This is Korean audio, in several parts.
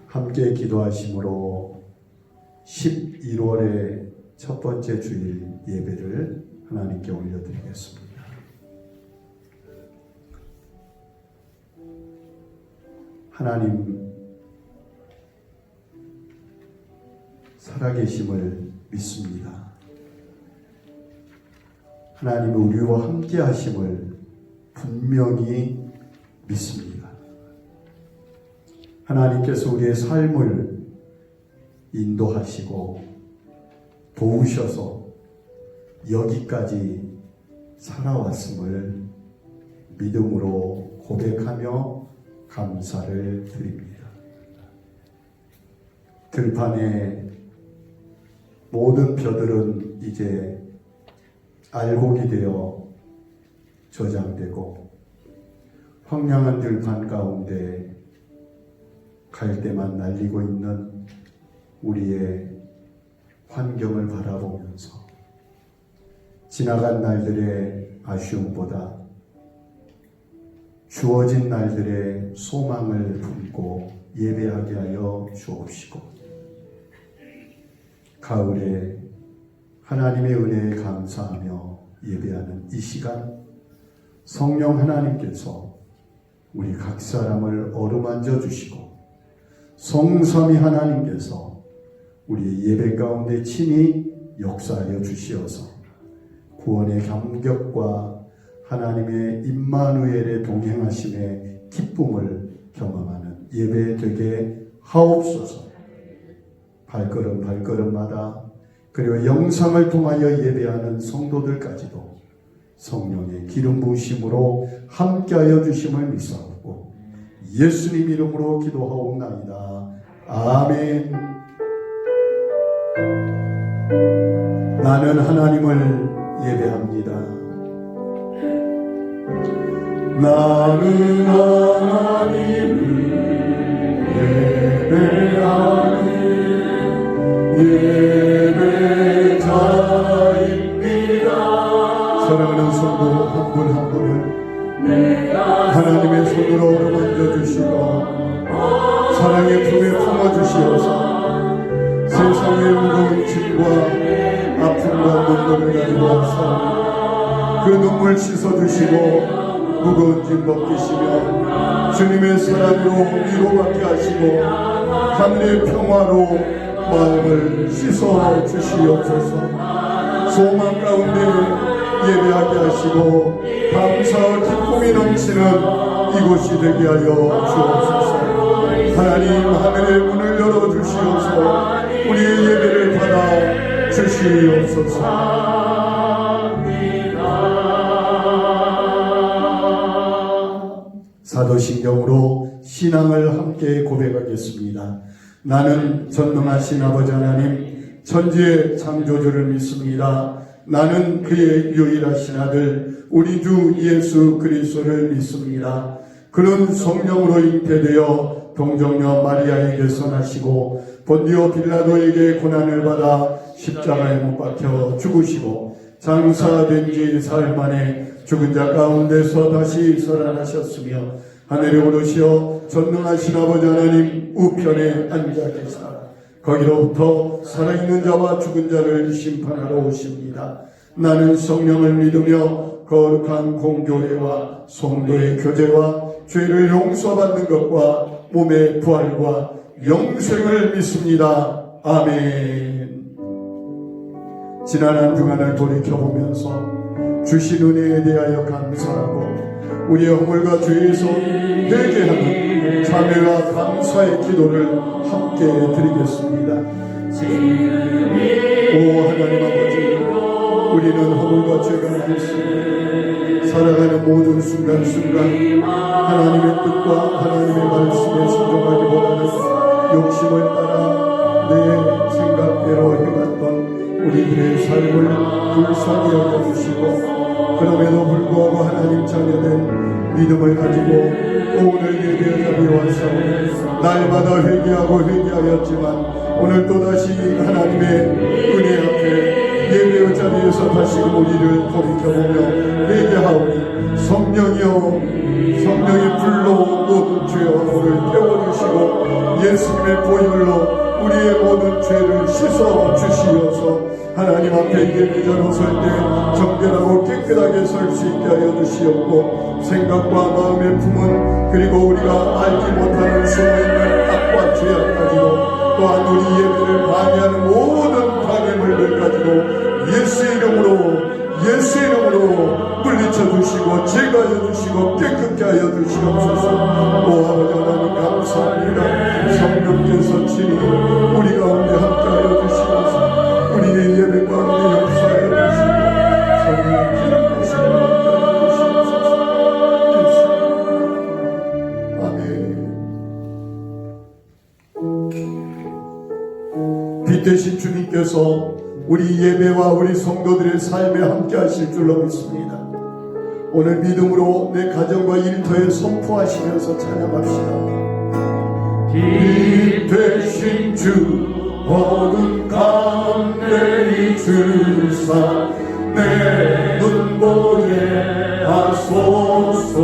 함께 기도하심으로 11월의 첫 번째 주일 예배를 하나님께 올려드리겠습니다. 하나님 살아계심을 믿습니다. 하나님이 우리와 함께 하심을 분명히 믿습니다. 하나님께서 우리의 삶을 인도하시고 도우셔서 여기까지 살아왔음을 믿음으로 고백하며 감사를 드립니다. 들판의 모든 벼들은 이제 알곡이 되어 저장되고 황량한 들판 가운데 갈대만 날리고 있는 우리의 환경을 바라보면서 지나간 날들의 아쉬움보다 주어진 날들의 소망을 품고 예배하게 하여 주옵시고, 가을에 하나님의 은혜에 감사하며 예배하는 이 시간, 성령 하나님께서 우리 각 사람을 어루만져 주시고 성삼위 하나님께서 우리의 예배 가운데 친히 역사하여 주시어서 구원의 감격과 하나님의 임마누엘의 동행하심의 기쁨을 경험하는 예배 되게 하옵소서. 발걸음 발걸음마다, 그리고 영상을 통하여 예배하는 성도들까지도 성령의 기름 부으심으로 함께하여 주심을 믿사옵고 예수님 이름으로 기도하옵나이다. 아멘. 나는 하나님을 예배합니다. 나는 하나님을 예배하는 예배자입니다. 사랑하는 성도 한 분 한 분을 하나님의 손으로 어루만져 주시고 사랑의 품에 품어주시어서 세상의 무거운 짐과 아픔과 눈물을 가지고 와서 그 눈물 씻어주시고 무거운 짐 벗기시며 주님의 사랑으로 위로받게 하시고 하늘의 평화로 마음을 씻어 주시옵소서. 소망 가운데 예배하게 하시고 감사와 기쁨이 넘치는 이곳이 되게 하여 주옵소서. 하나님 하늘의 문을 열어주시옵소서. 우리의 예배를 받아 주시옵소서. 사도신경으로 신앙을 함께 고백하겠습니다. 나는 전능하신 아버지 하나님 천지의 창조주를 믿습니다. 나는 그의 유일하신 아들 우리 주 예수 그리스도를 믿습니다. 그는 성령으로 잉태되어 동정녀 마리아에게서 나시고 본디오 빌라도에게 고난을 받아 십자가에 못 박혀 죽으시고 장사된 지 사흘 만에 죽은 자 가운데서 다시 살아나셨으며 하늘에 오르시어 전능하신 아버지 하나님 우편에 앉아 계시다. 거기로부터 살아있는 자와 죽은 자를 심판하러 오십니다. 나는 성령을 믿으며 거룩한 공교회와 성도의 교제와 죄를 용서받는 것과 몸의 부활과 영생을 믿습니다. 아멘. 지난 한 주간을 돌이켜보면서 주신 은혜에 대하여 감사하고 우리의 허물과 죄에서 회개하는 자매와 감사의 기도를 함께 드리겠습니다. 오 하나님 아버지, 우리는 허물과 죄가 많습니다. 살아가는 모든 순간순간 하나님의 뜻과 하나님의 말씀에 순종하기보다는 욕심을 따라 내 생각대로 해갔던 우리들의 삶을 불쌍히 여겨주시고 그럼에도 불구하고 하나님 자녀된 믿음을 가지고 오늘 예배 자리에 와서 날마다 회개하고 회개하였지만 오늘 또다시 하나님의 은혜 앞에 예배의 자리에서 다시금 우리를 돌이켜보며 회개하오니 성령의 불로 모든 죄악을 태워주시고 예수님의 보혈로 우리의 모든 죄를 씻어 주시어서 하나님 앞에 예배자로 설 때 정결하고 깨끗하게 설 수 있게 하여 주시옵고 생각과 마음의 품은 그리고 우리가 알지 못하는 숨어있는 악과 죄악까지도 또한 우리 예배를 방해하는 모든 방해물들까지도 예수 이름으로 물리쳐 주시고 제거하여 주시고 깨끗게 하여 주시옵소서. 오 아버지 하나님 감사합니다. 성령께서 친히 우리 가운데 함께하여 주시옵소서. 우리의 예배 가운데 역사하여 주시고 성령 기름 부시고 함께하여 주시옵소서. 예수 아멘. 빛 대신 주님께서 우리 예배와 우리 성도들의 삶에 함께 하실 줄로 믿습니다. 오늘 믿음으로 내 가정과 일터에 선포하시면서 찬양합시다. 빛 되신 주 어둠 가운데 이주사 내 눈 보게 하소서.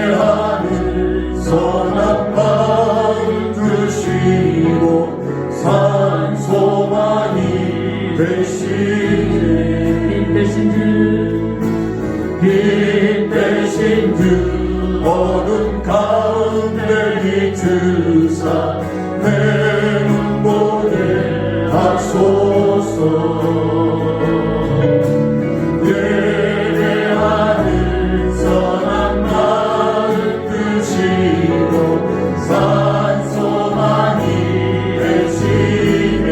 예배하는 선한 마음 주시고 산소만이 되시네. 빛 대신 주 어둠 가운데 비추사 내 눈 보게 하소서. 예배하는 선한 마음 주시고 산소만이 되시네.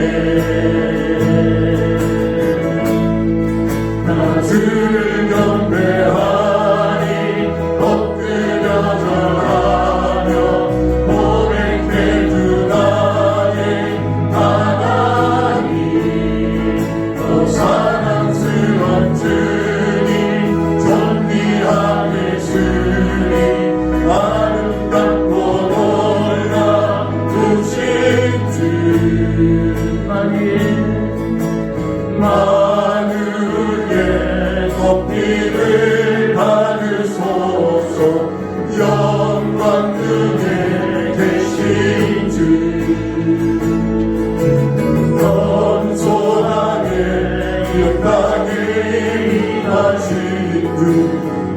주를 경배하니 엎드려 절하며 고백해 주 나의 하나님. 오 사랑스러운 주님 존귀한 예수님 아름답고 놀라우신 주 만유의 높이를 받으소서. 영광 중에 계신 주 겸손하게 이 땅에 임하신 주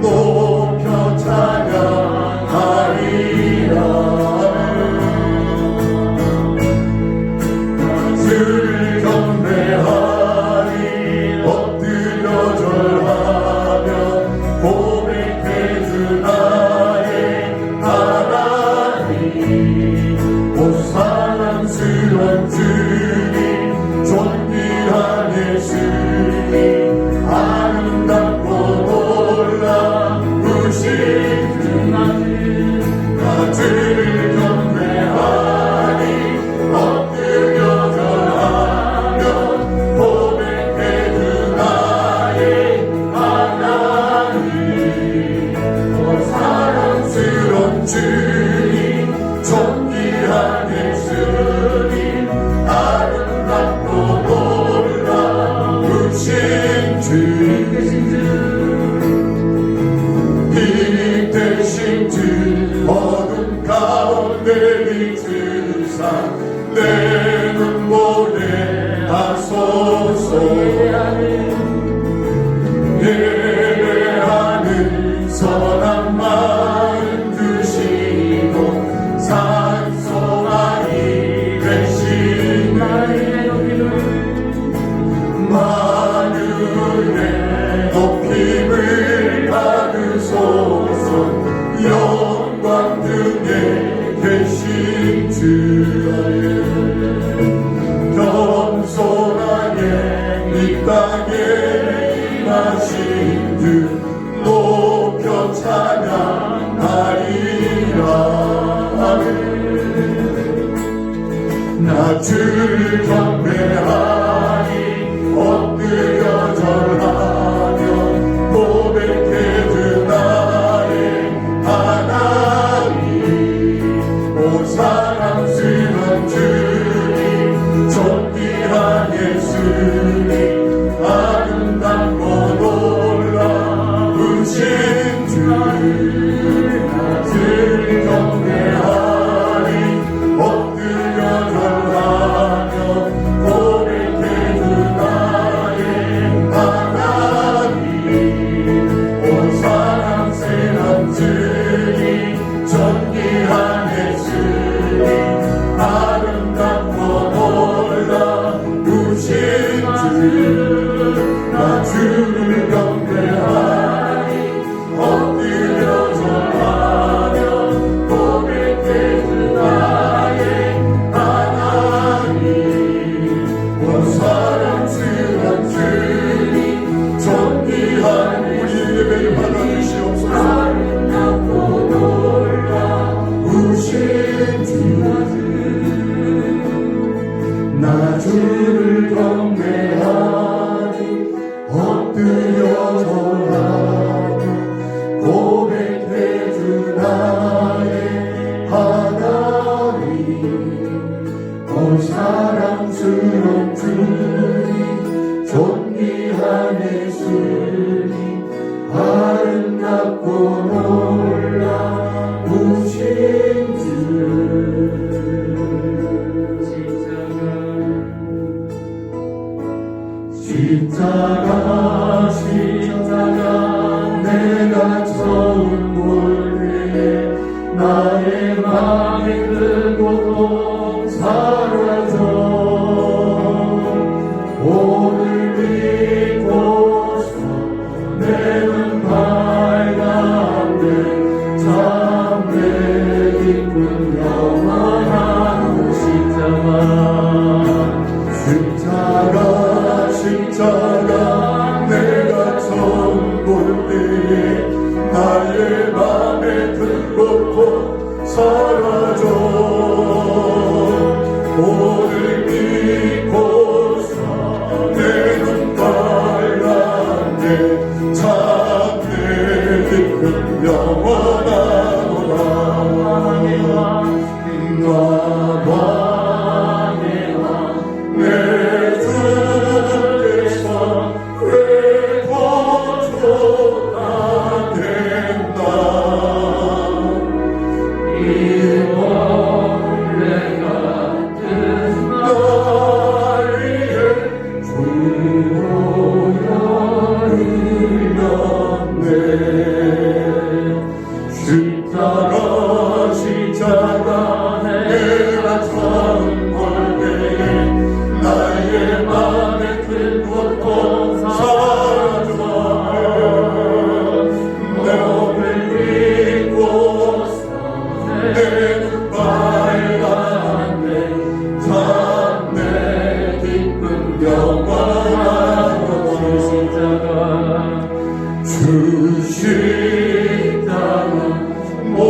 높여 찬양하리라. 주를 경배하리 엎드려 절하며 고백해 주 나의 하나님. 오 사랑스러운 주님 존귀한 예수님 아름답고 놀라우신 주 주를 경배하리 엎드려 절하며 고백해 주 나의 하나님. 오 사랑스러운 주님 존귀한 예수님 아름답고 놀라우신 주 빛 되신 주 어둠 가운데 비추사 내 눈 보게 하소서. 예배하는 선한 마음 주시고 산소만이 되신 만유의 높임을 받으소서. 영광 중에 계신 주 겸손하게 이 땅에 임하신 주 높여 찬양하리라. 나 주를 경배하니 엎드려 절하며 고백해 주 나의 하나님. 오 사랑스러운 주님 사라져 오늘 믿고서 내 눈 빨갛네 참내 깊은 영원하노라 내 주께서 왜 거쳐다 된다 십자가 내가 처음 볼 때에 나의 맘에 큰 고통 사라졌네 내 몸을 믿고서 내 눈 빨갛네 참내 기쁨 영원한 주 십자가 못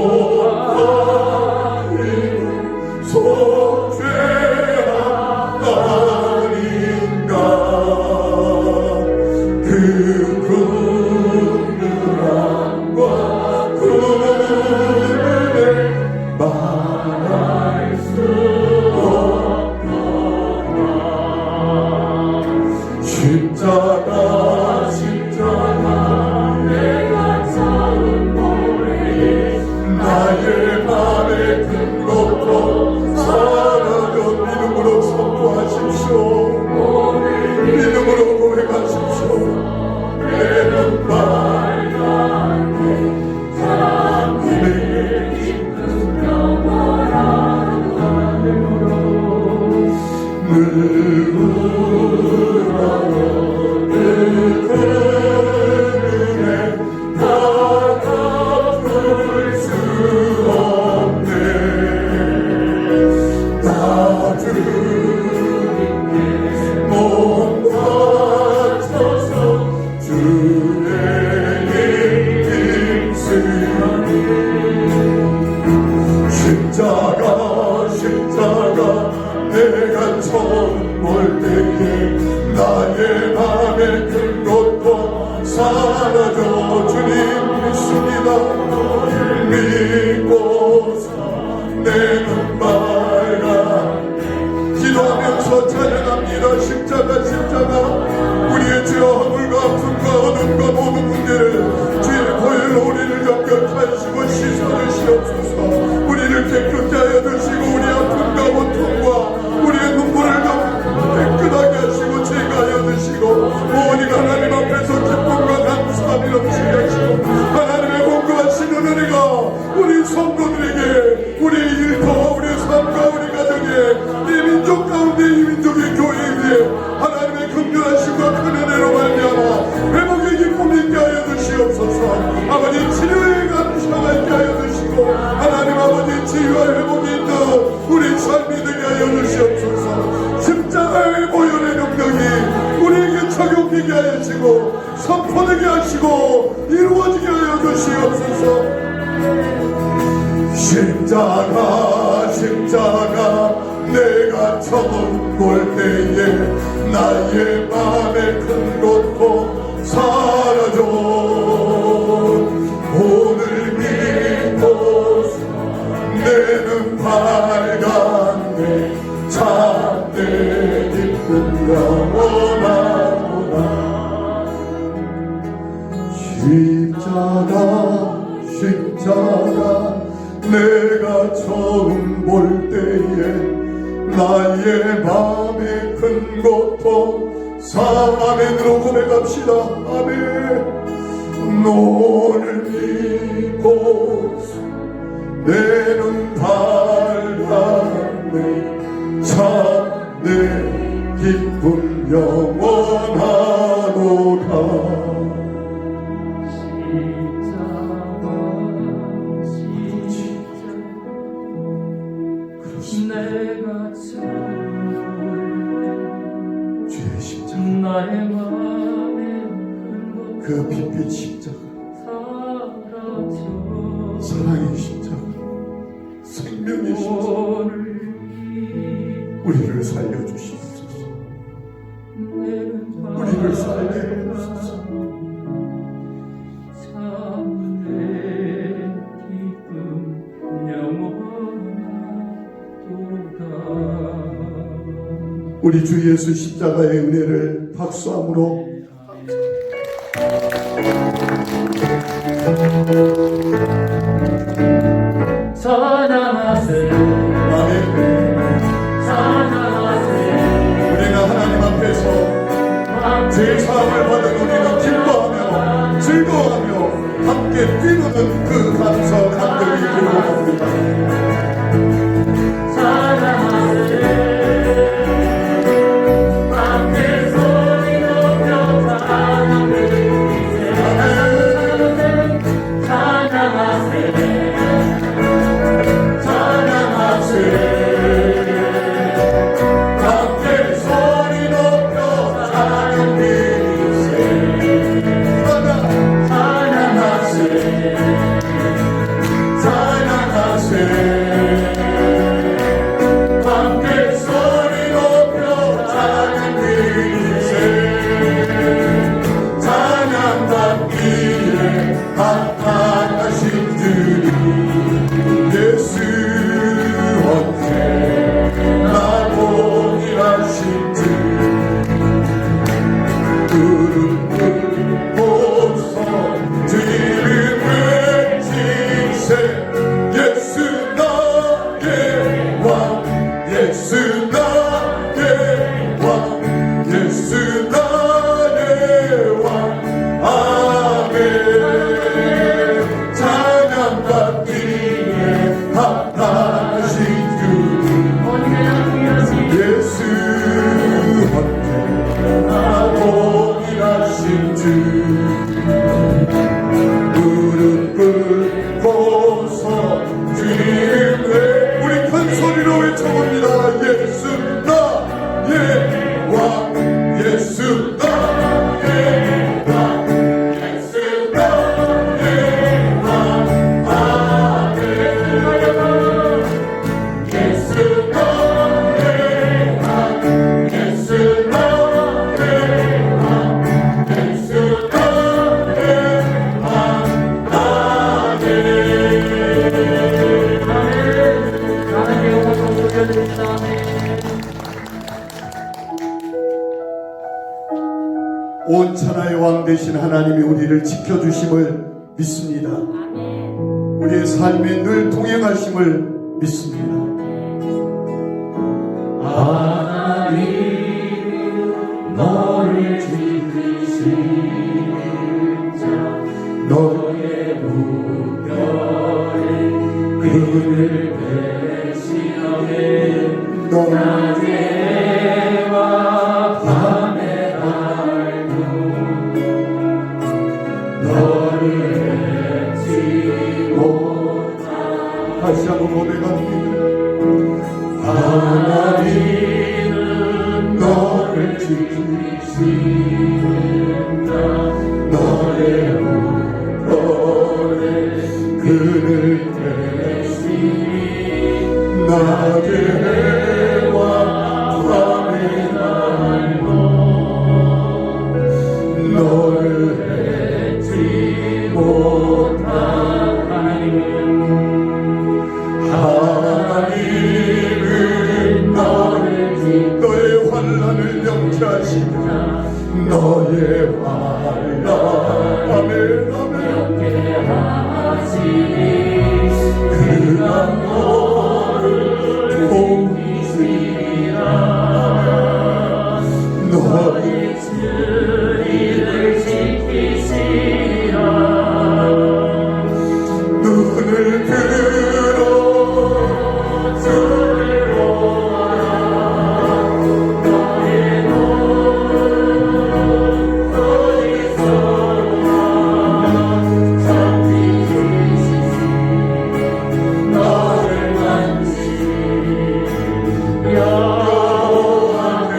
가리고 속죄함 아닌가 그 긍휼함과 은혜 말할 수 없구나 십자가 내가 처음 볼 때에 나의 맘에 큰 고통 사라져 믿음으로 선포하십시오 믿음으로 고백하십시오 내 눈 빨갛네 참내 깊은 영원한 하늘로 늘 울어요 늘 그르네 다 갚을 수 없네 나 주님께 몸 바쳐서 주의 일 힘쓰니 십자가 내가 처음 볼 때에 나의 맘에 큰 고통 사라져 주님 믿습니다 믿고서 내 눈 빨갛네 기도하면서 찬양합니다 십자가 우리의 죄와 허물과 아픔과 어둠과 모든 문제를 주의 보혈로 우리를 연결하시고 씻어주시옵소서 우리를 깨끗게 하여 주시고 우리 아픔과 고통과 우리의 눈물을 깨끗하게 하시고 제거하여 주시고 오직 하나님 앞에서 기쁨과 감사함이 넘치게 하시고 하나님의 공급하시는 은혜가 우리 성도들에게 우리의 일터와 우리의 삶과 우리 가정에 이 민족 가운데 이 민족의 교회에 하나님의 긍휼하심과 큰 은혜로 말미암아 회복의 기쁨이 있게 하여 주시옵소서 아버지 치료에 감사하게 하여 주시고 하나님 아버지 치유와 회복이 있는 우리 삶이 되게 하여 주시옵소서 십자가의 보혈의 능력이 우리에게 적용되게 하시고 선포되게 하시고 이루어지게 하여 주시옵소서 십자가 내가 처음 볼 때에 나의 맘에 큰 고통 사라져 오늘 믿고서 내 눈 밝았네 참내 기쁨 영원하구나 십자가 내가 처음 볼 때에 나의 맘에 큰 고통 아멘으로 고백합시다 아멘 너를 믿고서 내 눈 밝았네 참내 기쁨 영원하도다 내가 주의 십자가 나의 마음에 그 빛빛 십자가 사라져 사랑의 십자가 우리 주 예수 십자가의 은혜를 박수함으로 찬양하세 아멘. 찬양하세 우리가 하나님 앞에서 죄 사함을 받은 우리가 기뻐하며 즐거워하며 함께 뛰노는 그 감사 감격이 기록합니다. 찬양하세 함께 소리 높여 찬양 드리세 찬양하세 찬양하세 함께 소리 높여 찬양 드리세 찬양하세 찬양하세 함께 소리 높여 찬양 드리세 찬양받기에 합당하신 주님 예수 언제나 복이하신 주 무릎 꿇고서 주님을 외치세 예수 나의 왕 예수 나의 왕 예수 나의 왕 아멘 찬양받기에 합당하신 주님 예수 언제나 복이하신 주 무릎 꿇고서 주님의 우리 큰 소리로 외쳐봅니다. 예수 나의 왕 예수 나의 왕 예수 나의 왕 아멘 예수 나의 왕 예수 나의 왕 예수 나의 왕 온 천하의 왕 되신 하나님이 우리를 지켜주심을 믿습니다. 우리의 삶에 늘 동행하심을 믿습니다. 하나님 너를 지키신 자 너의 무별에 그를 대신하네 낮에와 밤에 알고 너를 잊지 못하 다시 한번 고백합니다. 하나님은 너를 지키신다. 너의 우편에 그를 대신 낮에와 밤에 날고 너를 잊지 못한 하나님은 너를 너의 환난을 명쾌하시며 너의 환난 아멘 아멘 그가 너를 도우시리라 너의 주님을 지키시라 눈을 들어 주를 보아라 너의 눈 어디서나 잠기시니 너를 만지니 여호와의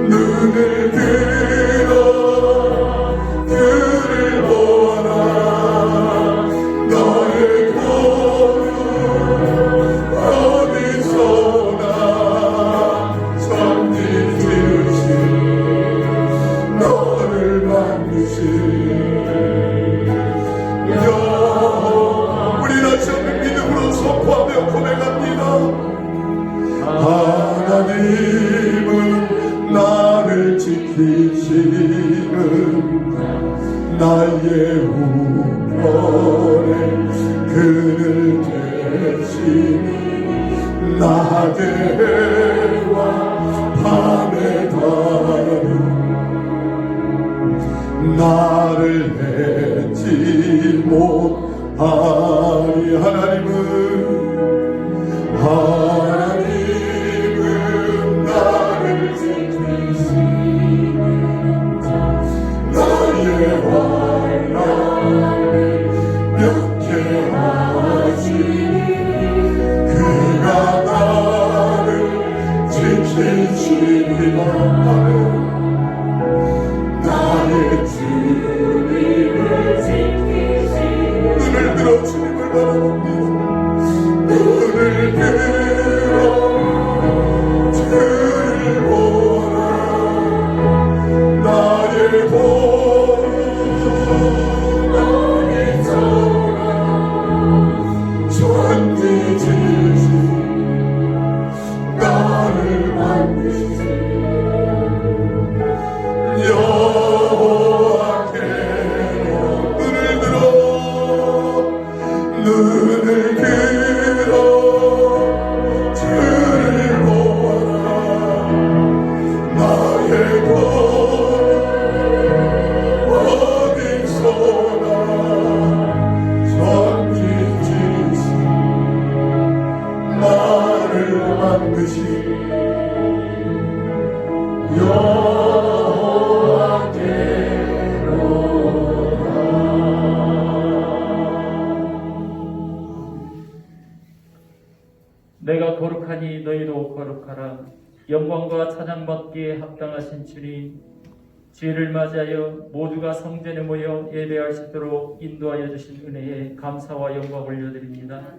눈을 들어 주를 보아라 너의 도움 어디서나 잠기시니 너를 만드시니 우리 다시 한번 믿음으로 선포하며 고백합니다. 아니 하나님은 나를 지키시는 자 나의 환난을 명쾌하시니 그가 나를 지키시리라 나의 주님을 지키시는 눈을 들어 주님을 바라봅니다. 눈을 들어 주를 보라 나의 본 너의 전하 전지지시 나를 만드신 여호와께 눈을 들어 주를 보아라 나의 본 어디서나 전지지시 나를 만드신 내가 거룩하니 너희도 거룩하라. 영광과 찬양받기에 합당하신 주님, 주일을 맞이하여 모두가 성전에 모여 예배할 수 있도록 인도하여 주신 은혜에 감사와 영광을 올려드립니다.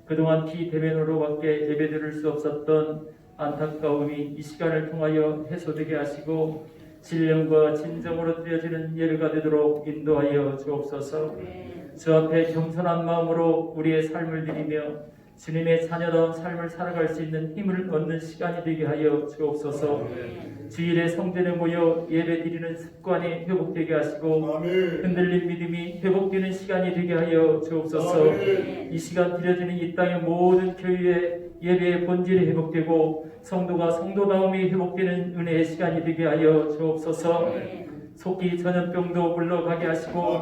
그동안 비대면으로밖에 예배드릴 수 없었던 안타까움이 이 시간을 통하여 해소되게 하시고 신령과 진정으로 드려지는 예배가 되도록 인도하여 주옵소서. 주 앞에 겸손한 마음으로 우리의 삶을 드리며 주님의 자녀다운 삶을 살아갈 수 있는 힘을 얻는 시간이 되게 하여 주옵소서. 주일에 성전에 모여 예배 드리는 습관이 회복되게 하시고 흔들린 믿음이 회복되는 시간이 되게 하여 주옵소서. 이 시간 드려지는 이 땅의 모든 교회의 예배의 본질이 회복되고 성도가 성도다움이 회복되는 은혜의 시간이 되게 하여 주옵소서. 속기 전염병도 물러가게 하시고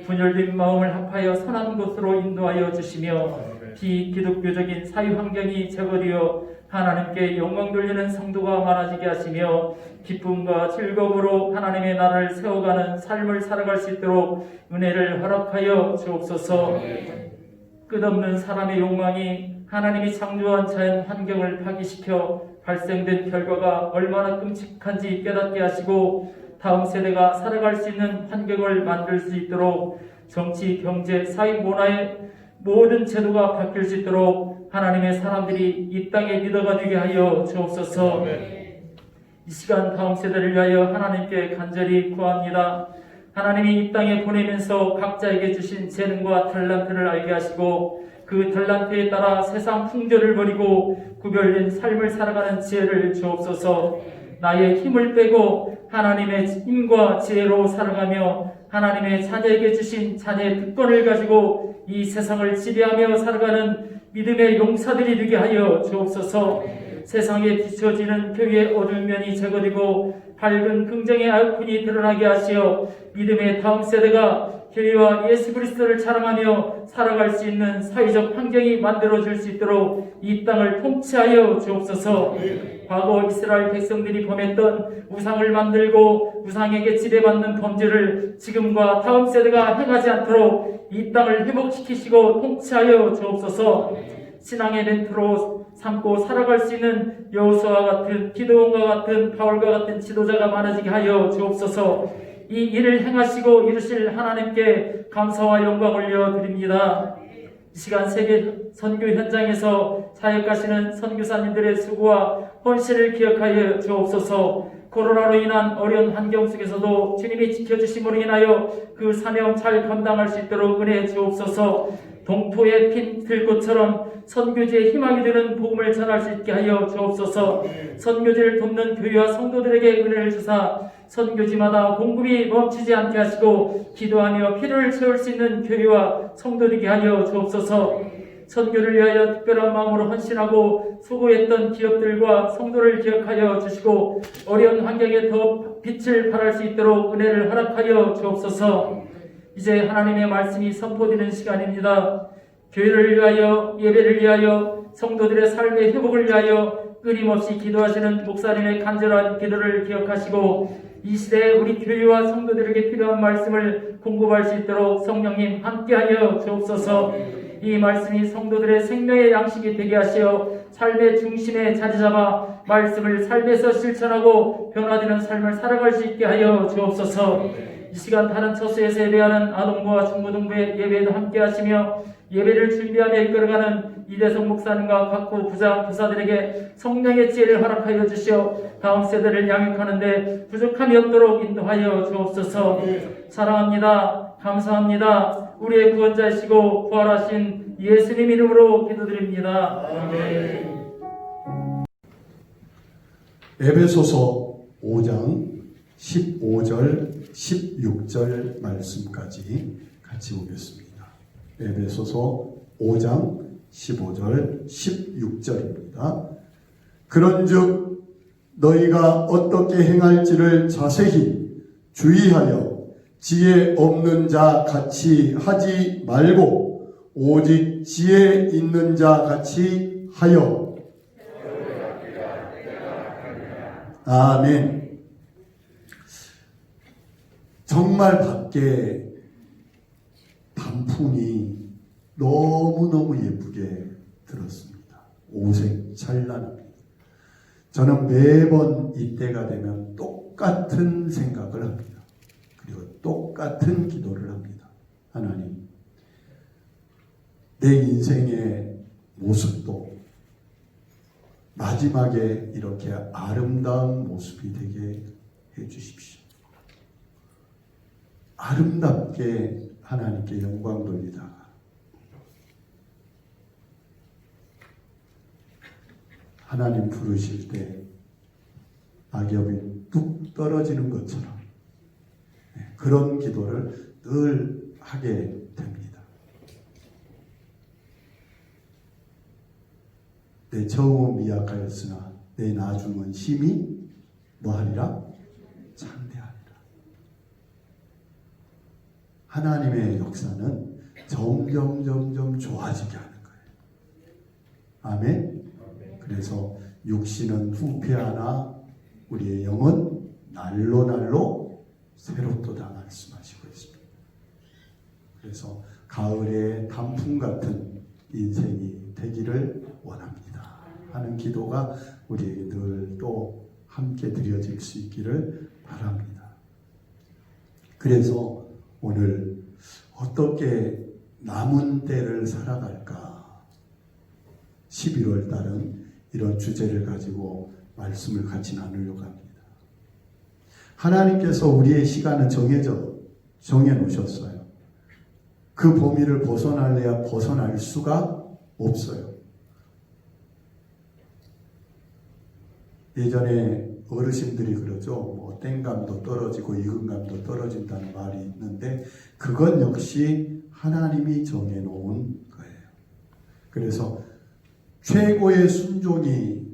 분열된 마음을 합하여 선한 곳으로 인도하여 주시며 비기독교적인 사회 환경이 제거되어 하나님께 영광 돌리는 성도가 많아지게 하시며 기쁨과 즐거움으로 하나님의 나라를 세워가는 삶을 살아갈 수 있도록 은혜를 허락하여 주옵소서. 끝없는 사람의 욕망이 하나님이 창조한 자연 환경을 파괴시켜 발생된 결과가 얼마나 끔찍한지 깨닫게 하시고 다음 세대가 살아갈 수 있는 환경을 만들 수 있도록 정치, 경제, 사회, 문화의 모든 제도가 바뀔 수 있도록 하나님의 사람들이 이 땅의 리더가 되게 하여 주옵소서. 이 시간 다음 세대를 위하여 하나님께 간절히 구합니다. 하나님이 이 땅에 보내면서 각자에게 주신 재능과 탤런트를 알게 하시고 그 탤런트에 따라 세상 풍조를 버리고 구별된 삶을 살아가는 지혜를 주옵소서. 나의 힘을 빼고 하나님의 힘과 지혜로 살아가며 하나님의 자녀에게 주신 자녀의 특권을 가지고 이 세상을 지배하며 살아가는 믿음의 용사들이 되게 하여 주옵소서. 세상에 비춰지는 교회의 어두운 면이 제거되고 밝은 긍정의 아이콘이 드러나게 하시어 믿음의 다음 세대가 교회와 예수 그리스도를 자랑하며 살아갈 수 있는 사회적 환경이 만들어질 수 있도록 이 땅을 통치하여 주옵소서. 과거 이스라엘 백성들이 범했던 우상을 만들고 우상에게 지배받는 범죄를 지금과 다음 세대가 행하지 않도록 이 땅을 회복시키시고 통치하여 주옵소서. 신앙의 멘토로 삼고 살아갈 수 있는 여호수아와 같은 기드온과 같은 바울과 같은 지도자가 많아지게 하여 주옵소서. 이 일을 행하시고 이루실 하나님께 감사와 영광 올려드립니다. 이 시간 세계 선교 현장에서 사역하시는 선교사님들의 수고와 헌신을 기억하여 주옵소서. 코로나로 인한 어려운 환경 속에서도 주님이 지켜주심으로 인하여 그 사명 잘 감당할 수 있도록 은혜해 주옵소서. 동토의 핀 들꽃처럼 선교지의 희망이 되는 복음을 전할 수 있게 하여 주옵소서. 선교지를 돕는 교회와 성도들에게 은혜를 주사 선교지마다 공급이 멈추지 않게 하시고 기도하며 필요를 채울 수 있는 교회와 성도되게 하여 주옵소서. 선교를 위하여 특별한 마음으로 헌신하고 수고했던 기업들과 성도를 기억하여 주시고 어려운 환경에 더 빛을 발할 수 있도록 은혜를 허락하여 주옵소서. 이제 하나님의 말씀이 선포되는 시간입니다. 교회를 위하여, 예배를 위하여, 성도들의 삶의 회복을 위하여 끊임없이 기도하시는 목사님의 간절한 기도를 기억하시고 이 시대에 우리 교회와 성도들에게 필요한 말씀을 공급할 수 있도록 성령님 함께하여 주옵소서. 이 말씀이 성도들의 생명의 양식이 되게 하시어 삶의 중심에 자리 잡아 말씀을 삶에서 실천하고 변화되는 삶을 살아갈 수 있게 하여 주옵소서. 이 시간 다른 처소에서 예배하는 아동부와 중고등부의 예배에도 함께 하시며 예배를 준비하며 이끌어가는 이대성 목사님과 각부 부장, 부사들에게 성령의 지혜를 허락하여 주시어 다음 세대를 양육하는데 부족함이 없도록 인도하여 주옵소서. 사랑합니다. 감사합니다. 우리의 구원자이시고 부활하신 예수님 이름으로 기도드립니다. 아멘. 에베소서 5장 15절 16절 말씀까지 같이 보겠습니다. 에베소서 5장 15절 16절입니다. 그런즉 너희가 어떻게 행할지를 자세히 주의하여 지혜 없는 자 같이 하지 말고 오직 지혜 있는 자 같이 하여. 아멘. 정말 밖에 단풍이 너무너무 예쁘게 들었습니다. 오색 찬란합니다. 저는 매번 이때가 되면 똑같은 생각을 합니다. 그리고 똑같은 기도를 합니다. 하나님, 내 인생의 모습도 마지막에 이렇게 아름다운 모습이 되게 해주십시오. 아름답게 하나님께 영광 돌리다가 하나님 부르실 때 낙엽이 뚝 떨어지는 것처럼 그런 기도를 늘 하게 됩니다. 내 처음은 미약하였으나 내 나중은 심히 뭐하리라? 창대하리라. 하나님의 역사는 점점 좋아지게 하는 거예요. 아멘. 그래서 육신은 후패하나 우리의 영은 날로 새롭도다 말씀하시고 있습니다. 그래서 가을의 단풍 같은 인생이 되기를 원합니다 하는 기도가 우리에게 늘 또 함께 드려질 수 있기를 바랍니다. 그래서 오늘 어떻게 남은 때를 살아갈까? 11월 달은 이런 주제를 가지고 말씀을 같이 나누려고 합니다. 하나님께서 우리의 시간은 정해 놓으셨어요. 그 범위를 벗어날래야 벗어날 수가 없어요. 예전에 어르신들이 그러죠. 뭐 땡감도 떨어지고 익은감도 떨어진다는 말이 있는데 그건 역시 하나님이 정해 놓은 거예요. 그래서 최고의 순종이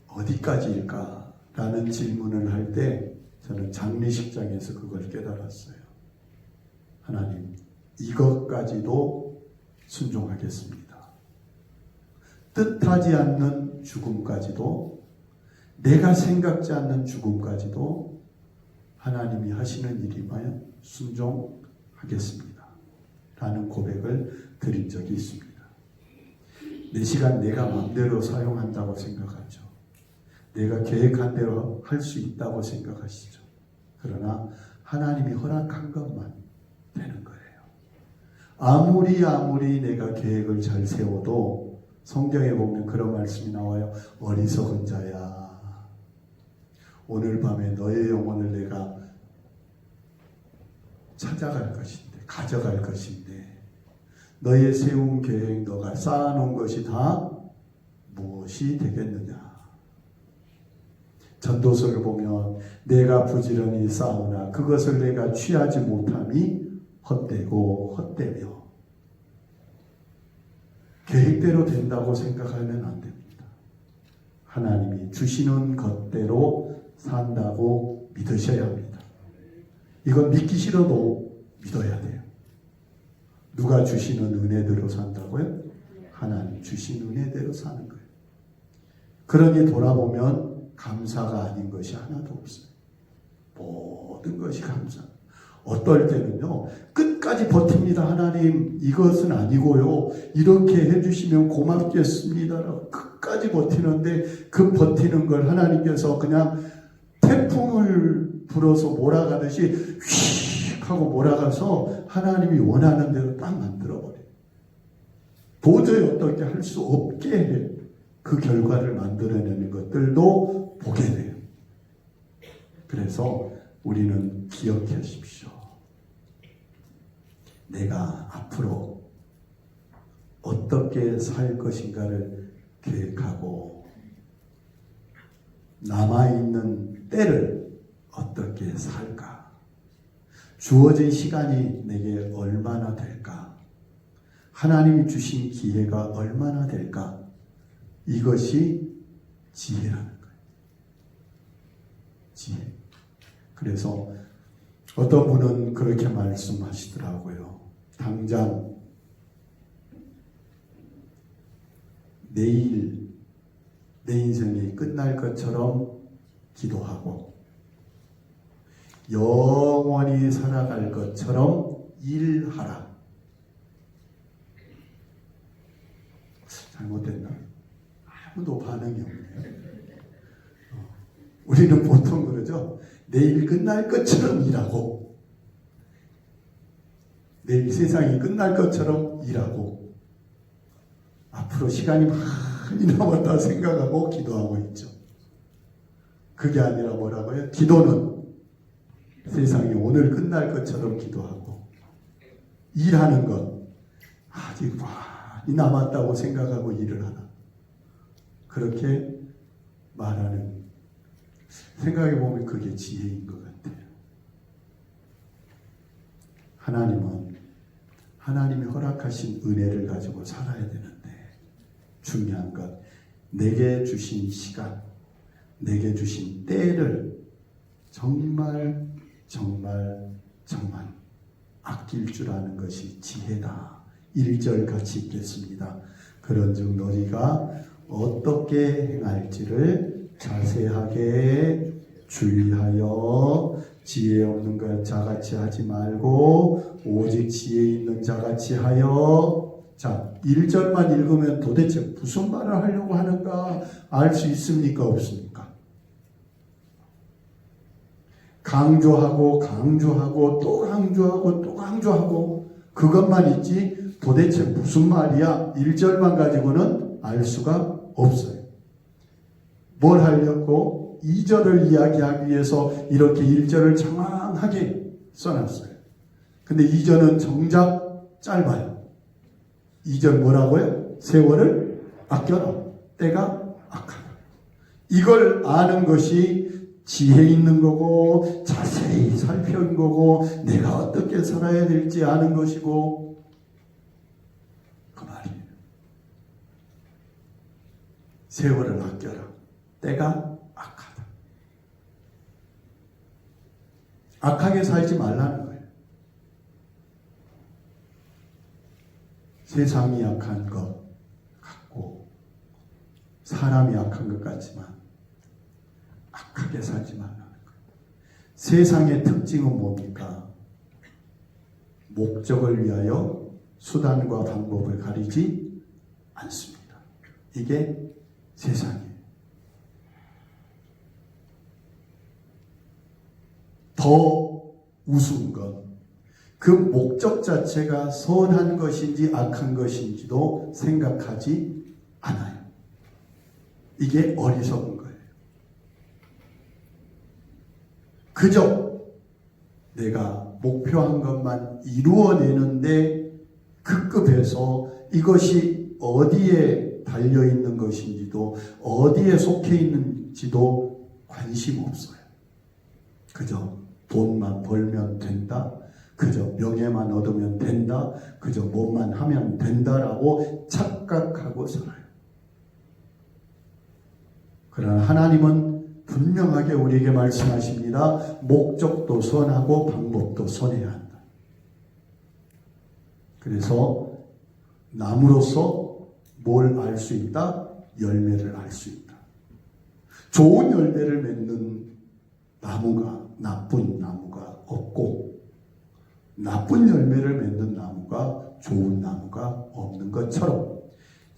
어디까지일까? 라는 질문을 할 때 저는 장례식장에서 그걸 깨달았어요. 하나님, 이것까지도 순종하겠습니다. 뜻하지 않는 죽음까지도, 내가 생각지 않는 죽음까지도 하나님이 하시는 일이면 순종하겠습니다. 라는 고백을 드린 적이 있습니다. 내 시간 내가 마음대로 사용한다고 생각하죠. 내가 계획한 대로 할 수 있다고 생각하시죠. 그러나 하나님이 허락한 것만 되는 거예요. 아무리 내가 계획을 잘 세워도 성경에 보면 그런 말씀이 나와요. 어리석은 자야, 오늘 밤에 너의 영혼을 내가 찾아갈 것인데, 가져갈 것인데 너의 세운 계획, 너가 쌓아놓은 것이 다 무엇이 되겠느냐. 전도서를 보면 내가 부지런히 쌓으나 그것을 내가 취하지 못함이 헛되고 헛되며, 계획대로 된다고 생각하면 안 됩니다. 하나님이 주시는 것대로 산다고 믿으셔야 합니다. 이건 믿기 싫어도 믿어야 돼요. 누가 주시는 은혜대로 산다고요? 하나님 주신 은혜대로 사는 거예요. 그러니 돌아보면 감사가 아닌 것이 하나도 없어요. 모든 것이 감사. 어떨 때는요, 끝까지 버팁니다. 하나님, 이것은 아니고요, 이렇게 해주시면 고맙겠습니다라고 끝까지 버티는데, 그 버티는 걸 하나님께서 그냥 태풍을 불어서 몰아가듯이 휙 하고 몰아가서 하나님이 원하는 대로 딱 만들어버려요. 도저히 어떻게 할 수 없게 해. 그 결과를 만들어내는 것들도 보게 돼요. 그래서 우리는 기억하십시오. 내가 앞으로 어떻게 살 것인가를 계획하고 남아있는 때를 어떻게 살까? 주어진 시간이 내게 얼마나 될까? 하나님이 주신 기회가 얼마나 될까? 이것이 지혜라는 거예요. 지혜. 그래서 어떤 분은 그렇게 말씀하시더라고요. 당장 내일 내 인생이 끝날 것처럼 기도하고 영원히 살아갈 것처럼 일하라. 잘못됐나? 아무도 반응이 없네요. 우리는 보통 그러죠. 내일 끝날 것처럼 일하고 내일 세상이 끝날 것처럼 일하고 앞으로 시간이 많이 남았다 생각하고 기도하고 있죠. 그게 아니라 뭐라고요? 기도는 세상이 오늘 끝날 것처럼 기도하고 일하는 건 아직 많이 남았다고 생각하고 일을 하나. 그렇게 말하는, 생각해보면 그게 지혜인 것 같아요. 하나님은 하나님이 허락하신 은혜를 가지고 살아야 되는데 중요한 건 내게 주신 시간, 내게 주신 때를 정말 아낄 줄 아는 것이 지혜다. 1절 같이 읽겠습니다. 그런즉 너희가 어떻게 행할지를 자세하게 주의하여 지혜 없는 것 자같이 하지 말고 오직 지혜 있는 자같이 하여. 자, 1절만 읽으면 도대체 무슨 말을 하려고 하는가 알 수 있습니까? 없습니까? 강조하고 또 강조하고 그것만 있지 도대체 무슨 말이야? 1절만 가지고는 알 수가 없어요. 뭘 하려고? 2절을 이야기하기 위해서 이렇게 1절을 장황하게 써놨어요. 근데 2절은 정작 짧아요. 2절 뭐라고요? 세월을 아껴라. 때가 악하다. 이걸 아는 것이 지혜 있는 거고 자세히 살펴본 거고 내가 어떻게 살아야 될지 아는 것이고 그 말이에요. 세월을 아껴라. 때가 악하다. 악하게 살지 말라는 거예요. 세상이 약한 것 같고 사람이 약한 것 같지만 악하게 살지 말라는 거예요. 세상의 특징은 뭡니까? 목적을 위하여 수단과 방법을 가리지 않습니다. 이게 세상이에요. 더 우스운 건 그 목적 자체가 선한 것인지 악한 것인지도 생각하지 않아요. 이게 어리석은 거예요. 그저 내가 목표한 것만 이루어내는데 급급해서 이것이 어디에 달려있는 것인지도 어디에 속해 있는지도 관심 없어요. 그저 돈만 벌면 된다. 그저 명예만 얻으면 된다. 그저 뭐만 하면 된다라고 착각하고 살아요. 그러나 하나님은 분명하게 우리에게 말씀하십니다. 목적도 선하고 방법도 선해야 한다. 그래서 나무로서 뭘 알 수 있다? 열매를 알 수 있다. 좋은 열매를 맺는 나무가 나쁜 나무가 없고, 나쁜 열매를 맺는 나무가 좋은 나무가 없는 것처럼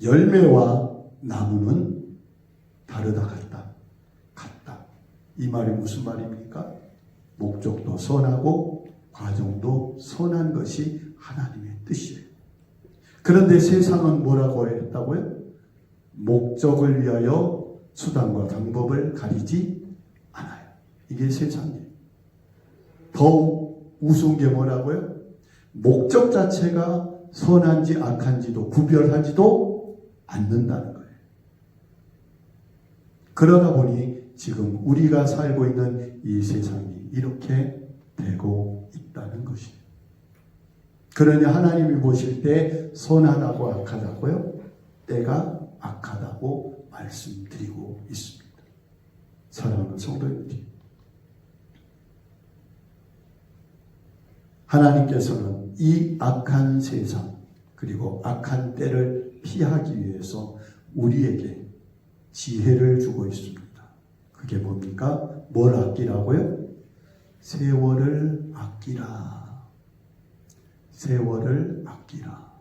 열매와 나무는 다르다 같다. 이 말이 무슨 말입니까? 목적도 선하고 과정도 선한 것이 하나님의 뜻이에요. 그런데 세상은 뭐라고 했다고요? 목적을 위하여 수단과 방법을 가리지 않아요. 이게 세상이에요. 더욱 우스운 게 뭐라고요? 목적 자체가 선한지 악한지도 구별하지도 않는다는 거예요. 그러다 보니 지금 우리가 살고 있는 이 세상이 이렇게 되고 있다는 것이에요. 그러니 하나님이 보실 때 선하다고 악하다고요? 때가 악하다고 말씀드리고 있습니다. 사랑하는 성도님들, 하나님께서는 이 악한 세상 그리고 악한 때를 피하기 위해서 우리에게 지혜를 주고 있습니다. 그게 뭡니까? 뭘 아끼라고요? 세월을 아끼라. 세월을 아끼라.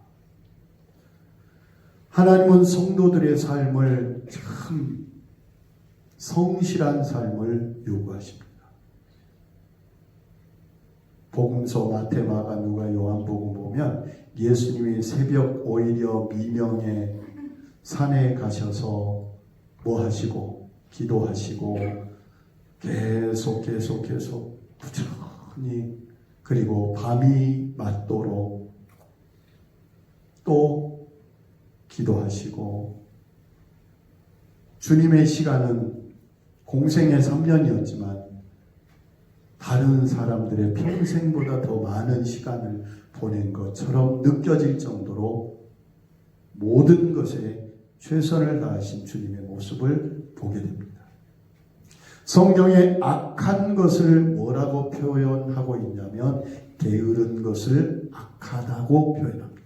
하나님은 성도들의 삶을 참 성실한 삶을 요구하십니다. 복음서 마태, 마가, 누가, 요한복음 보면 예수님이 새벽 오히려 미명에 산에 가셔서 뭐 하시고 기도하시고 계속 부지런히, 그리고 밤이 맞도록 또 기도하시고, 주님의 시간은 공생의 3년이었지만 다른 사람들의 평생보다 더 많은 시간을 보낸 것처럼 느껴질 정도로 모든 것에 최선을 다하신 주님의 모습을 보게 됩니다. 성경에 악한 것을 뭐라고 표현하고 있냐면 게으른 것을 악하다고 표현합니다.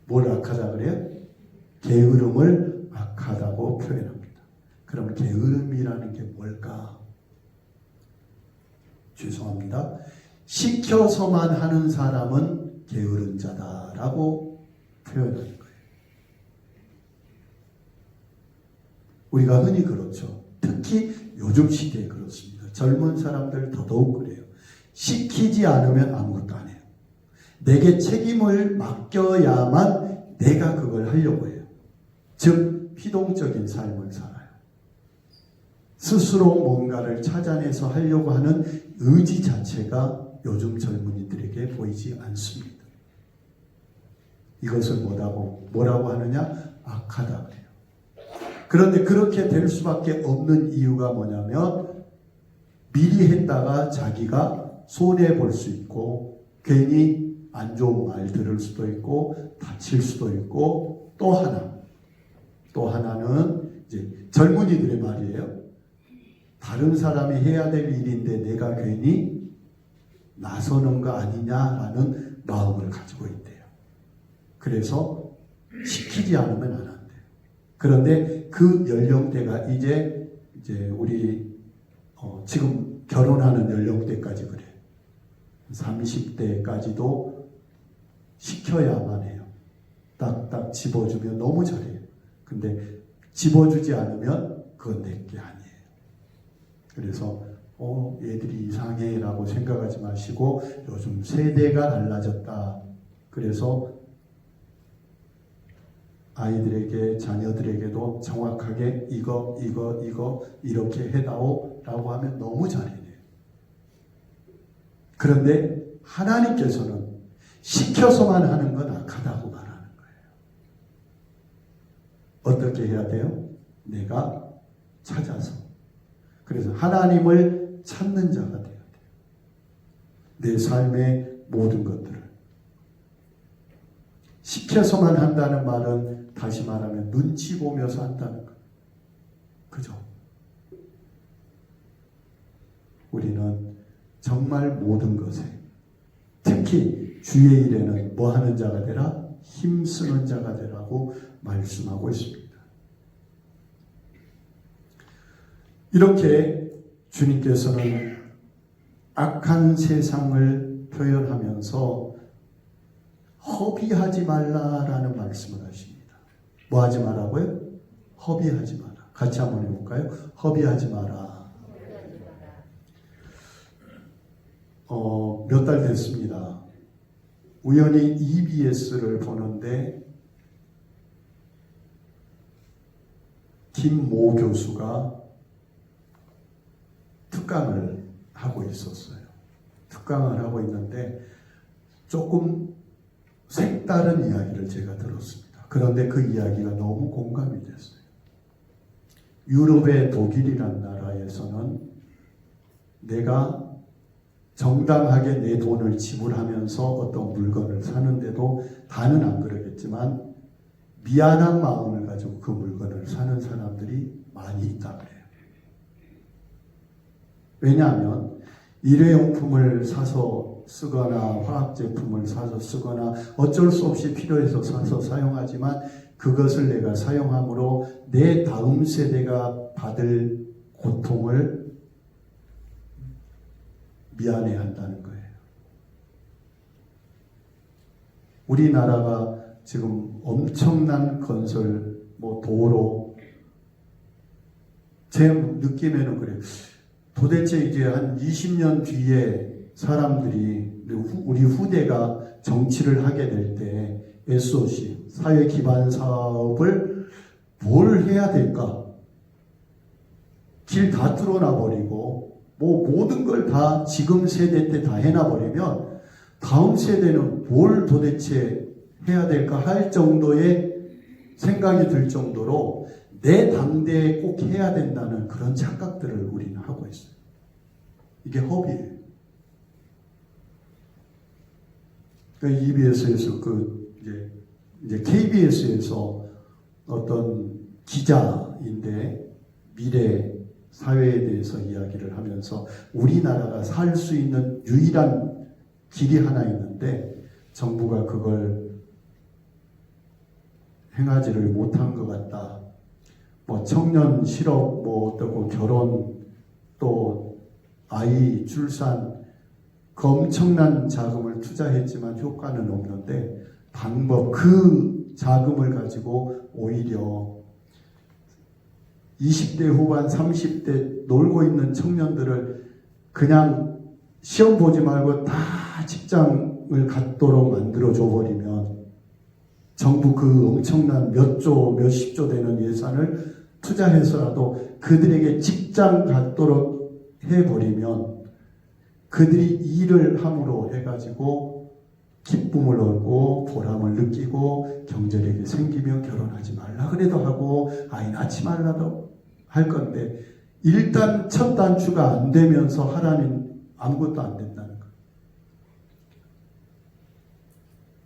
뭘 악하다 그래요? 게으름을 악하다고 표현합니다. 그럼 게으름이라는 게 뭘까? 죄송합니다. 시켜서만 하는 사람은 게으른 자다라고 표현하는 거예요. 우리가 흔히 그렇죠. 특히 요즘 시대에 그렇습니다. 젊은 사람들 더더욱 그래요. 시키지 않으면 아무것도 안 해요. 내게 책임을 맡겨야만 내가 그걸 하려고 해요. 즉 피동적인 삶을 살아요. 스스로 뭔가를 찾아내서 하려고 하는 의지 자체가 요즘 젊은이들에게 보이지 않습니다. 이것을 뭐라고 하느냐? 악하다 그래요. 그런데 그렇게 될 수밖에 없는 이유가 뭐냐면 미리 했다가 자기가 손해볼 수 있고 괜히 안 좋은 말 들을 수도 있고 다칠 수도 있고, 또 하나는 이제 젊은이들의 말이에요. 다른 사람이 해야 될 일인데 내가 괜히 나서는 거 아니냐라는 마음을 가지고 있대요. 그래서 시키지 않으면 안 한대요. 그런데 그 연령대가 이제 우리 지금 결혼하는 연령대까지 그래요. 30대까지도 시켜야만 해요. 딱딱 집어주면 너무 잘해요. 근데 집어주지 않으면 그건 내게 아니에요. 그래서 얘들이 이상해 라고 생각하지 마시고 요즘 세대가 달라졌다. 그래서 아이들에게, 자녀들에게도 정확하게 이거 이렇게 해다오 라고 하면 너무 잘해요. 그런데 하나님께서는 시켜서만 하는 건 악하다고 말하는 거예요. 어떻게 해야 돼요? 내가 찾아서. 그래서 하나님을 찾는 자가 되어야 돼요. 내 삶의 모든 것들을. 시켜서만 한다는 말은 다시 말하면 눈치 보면서 한다는 거예요. 그죠? 우리는 정말 모든 것에 특히 주의 일에는 뭐 하는 자가 되라? 힘쓰는 자가 되라고 말씀하고 있습니다. 이렇게 주님께서는 악한 세상을 표현하면서 허비하지 말라라는 말씀을 하십니다. 뭐 하지 말라고요? 허비하지 마라. 같이 한번 해볼까요? 허비하지 마라. 몇 달 됐습니다. 우연히 EBS를 보는데 김모 교수가 특강을 하고 있었어요. 특강을 하고 있는데 조금 색다른 이야기를 제가 들었습니다. 그런데 그 이야기가 너무 공감이 됐어요. 유럽의 독일이란 나라에서는 내가 정당하게 내 돈을 지불하면서 어떤 물건을 사는데도 다는 안 그러겠지만 미안한 마음을 가지고 그 물건을 사는 사람들이 많이 있다 그래요. 왜냐하면 일회용품을 사서 쓰거나 화학제품을 사서 쓰거나 어쩔 수 없이 필요해서 사서 사용하지만 그것을 내가 사용함으로 내 다음 세대가 받을 고통을 미안해한다는 거예요. 우리나라가 지금 엄청난 건설, 도로, 제 느낌에는 그래요. 도대체 이제 한 20년 뒤에 사람들이, 우리 후대가 정치를 하게 될 때 SOC, 사회 기반 사업을 뭘 해야 될까? 길 다 뚫어놔버리고 모든 걸 다 지금 세대 때 다 해놔버리면 다음 세대는 뭘 도대체 해야 될까 할 정도의 생각이 들 정도로 내 당대에 꼭 해야 된다는 그런 착각들을 우리는 하고 있어요. 이게 허비예요. 그러니까 EBS에서 이제 KBS에서 어떤 기자인데 미래 사회에 대해서 이야기를 하면서 우리나라가 살 수 있는 유일한 길이 하나 있는데 정부가 그걸 행하지를 못한 것 같다. 청년 실업, 어떠고 결혼, 또 아이 출산, 그 엄청난 자금을 투자했지만 효과는 없는데 그 자금을 가지고 오히려 20대 후반, 30대 놀고 있는 청년들을 그냥 시험 보지 말고 다 직장을 갖도록 만들어줘 버리면 정부 그 엄청난 몇십 조 되는 예산을 투자해서라도 그들에게 직장 갖도록 해버리면 그들이 일을 함으로 해가지고 기쁨을 얻고 보람을 느끼고 경제력이 생기면 결혼하지 말라 그래도 하고 아이 낳지 말라도 할 건데 일단 첫 단추가 안 되면서 하라는 아무것도 안 된다는 거예요.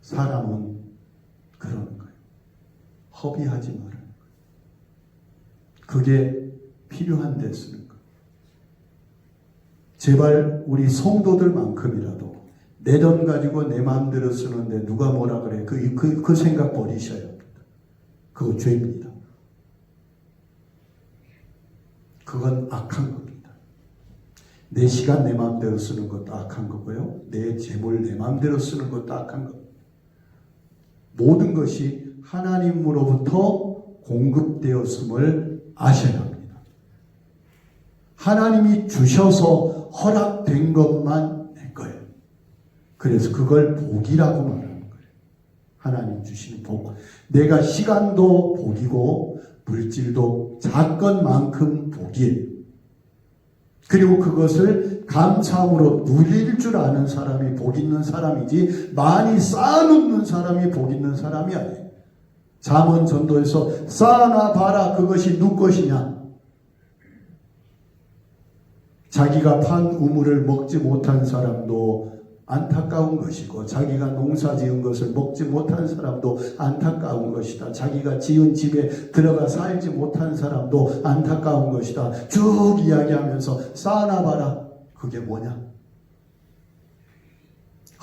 사람은 그러는 거예요. 허비하지 말라는 거예요. 그게 필요한 데 쓰는 거예요. 제발 우리 성도들만큼이라도 내 돈 가지고 내 마음대로 쓰는데 누가 뭐라 그래. 그 생각 버리셔야 합니다. 그거 죄입니다. 그건 악한 겁니다. 내 시간 내 마음대로 쓰는 것도 악한 거고요. 내 재물 내 마음대로 쓰는 것도 악한 겁니다. 모든 것이 하나님으로부터 공급되었음을 아셔야 합니다. 하나님이 주셔서 허락된 것만 내 거예요. 그래서 그걸 복이라고 말하는 거예요. 하나님 주시는 복. 내가 시간도 복이고 물질도 작건 만큼 복이에요. 그리고 그것을 감사함으로 누릴 줄 아는 사람이 복 있는 사람이지 많이 쌓아놓는 사람이 복 있는 사람이 아니에요. 잠언 전도에서 쌓아놔 봐라 그것이 누구 것이냐. 자기가 판 우물을 먹지 못한 사람도 안타까운 것이고 자기가 농사 지은 것을 먹지 못한 사람도 안타까운 것이다. 자기가 지은 집에 들어가 살지 못한 사람도 안타까운 것이다. 쭉 이야기하면서 쌓아놔 봐라. 그게 뭐냐?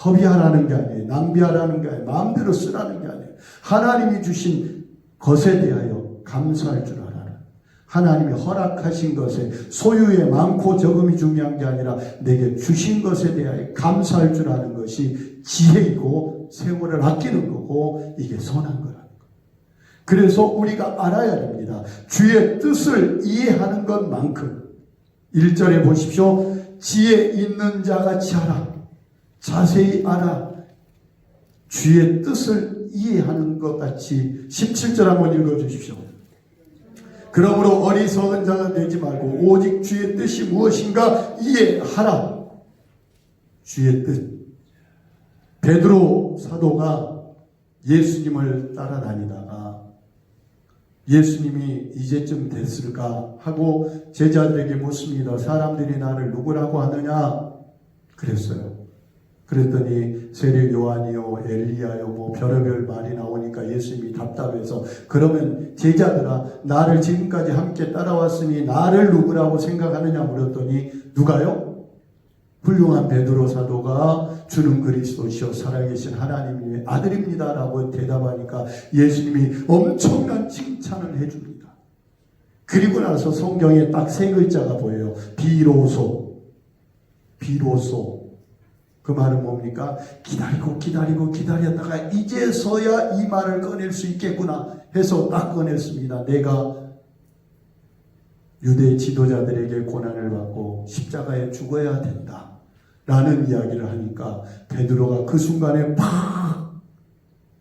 허비하라는 게 아니에요. 낭비하라는 게 아니에요. 마음대로 쓰라는 게 아니에요. 하나님이 주신 것에 대하여 감사할 줄 알아라. 하나님이 허락하신 것에 소유의 많고 적음이 중요한 게 아니라 내게 주신 것에 대하여 감사할 줄 아는 것이 지혜이고 세월을 아끼는 거고 이게 선한 거라는 거예요. 그래서 우리가 알아야 됩니다. 주의 뜻을 이해하는 것만큼 1절에 보십시오. 지혜 있는 자같이 하라. 자세히 알아. 주의 뜻을 이해하는 것 같이 17절 한번 읽어주십시오. 그러므로 어리석은 자가 되지 말고 오직 주의 뜻이 무엇인가 이해하라. 주의 뜻. 베드로 사도가 예수님을 따라다니다가 예수님이 이제쯤 됐을까 하고 제자들에게 묻습니다. 사람들이 나를 누구라고 하느냐? 그랬어요. 그랬더니 세례 요한이요 엘리야요 뭐 별의별 말이 나오니까 예수님이 답답해서 그러면 제자들아 나를 지금까지 함께 따라왔으니 나를 누구라고 생각하느냐 물었더니 누가요? 훌륭한 베드로 사도가 주는 그리스도시요 살아계신 하나님의 아들입니다 라고 대답하니까 예수님이 엄청난 칭찬을 해줍니다. 그리고 나서 성경에 딱 세 글자가 보여요. 비로소. 비로소. 그 말은 뭡니까? 기다리고 기다렸다가 이제서야 이 말을 꺼낼 수 있겠구나 해서 딱 꺼냈습니다. 내가 유대 지도자들에게 고난을 받고 십자가에 죽어야 된다 라는 이야기를 하니까 베드로가 그 순간에 팍